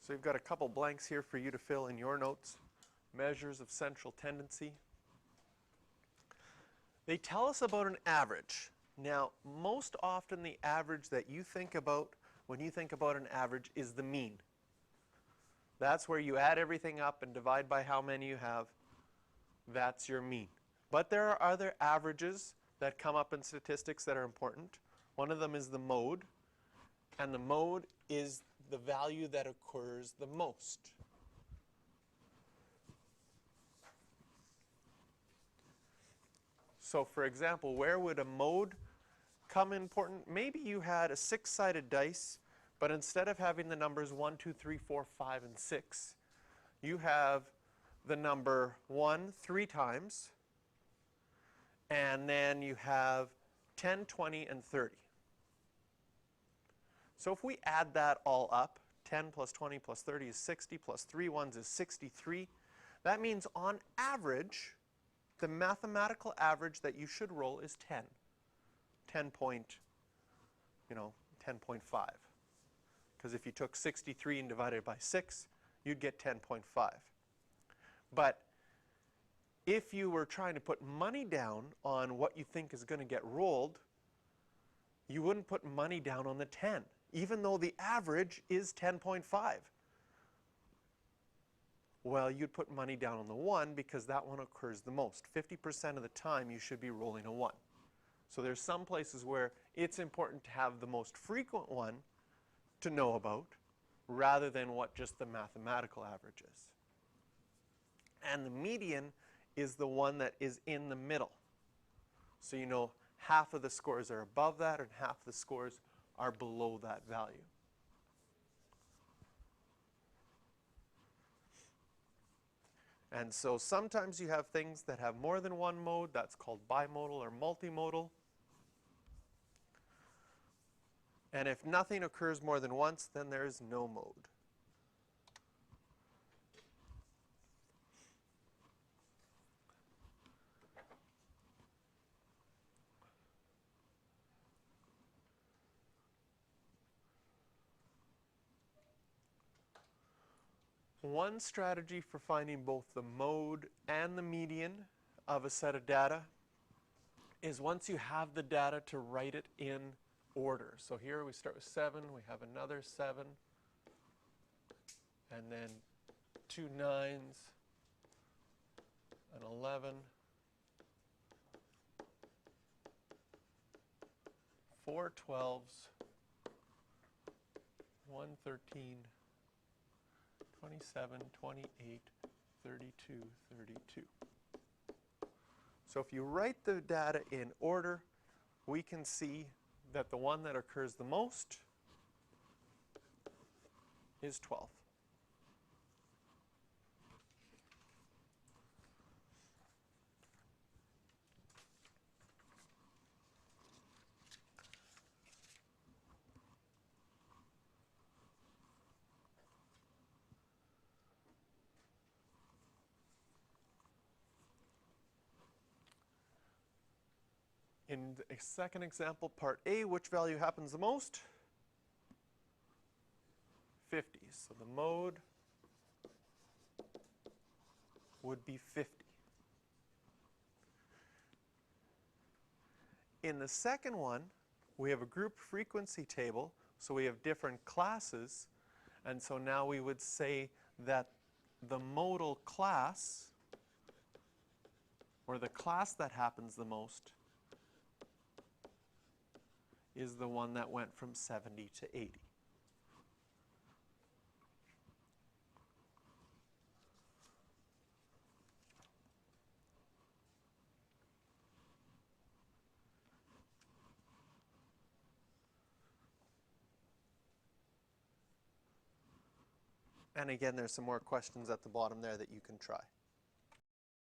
So you've got a couple blanks here for you to fill in your notes. Measures of central tendency. They tell us about an average. Now, most often the average that you think about when you think about an average is the mean. That's where you add everything up and divide by how many you have. That's your mean. But there are other averages that come up in statistics that are important. One of them is the mode, and the mode is the value that occurs the most. So for example, where would a mode come important? Maybe you had a six-sided dice, but instead of having the numbers 1, 2, 3, 4, 5, and 6, you have the number 1 3 times, and then you have 10, 20, and 30. So if we add that all up, 10 plus 20 plus 30 is 60, plus 3 ones is 63. That means on average, the mathematical average that you should roll is 10. 10.5. Because if you took 63 and divided it by 6, you'd get 10.5. But if you were trying to put money down on what you think is going to get rolled, you wouldn't put money down on the 10, even though the average is 10.5. Well, you'd put money down on the 1 because that one occurs the most. 50% of the time you should be rolling a 1. So there's some places where it's important to have the most frequent one to know about rather than what just the mathematical average is. And the median is the one that is in the middle. So you know half of the scores are above that and half the scores are below that value. And so sometimes you have things that have more than one mode. That's called bimodal or multimodal. And if nothing occurs more than once, then there is no mode. One strategy for finding both the mode and the median of a set of data is once you have the data to write it in order. So here we start with 7, we have another 7, and then 2 9s, an 11, 4 12s, 1 13, 27, 28, 32, 32. So if you write the data in order, we can see that the one that occurs the most is 12. In the second example, part A, which value happens the most? 50. So the mode would be 50. In the second one, we have a group frequency table, so we have different classes, and so now we would say that the modal class, or the class that happens the most, is the one that went from 70 to 80. And again, there's some more questions at the bottom there that you can try.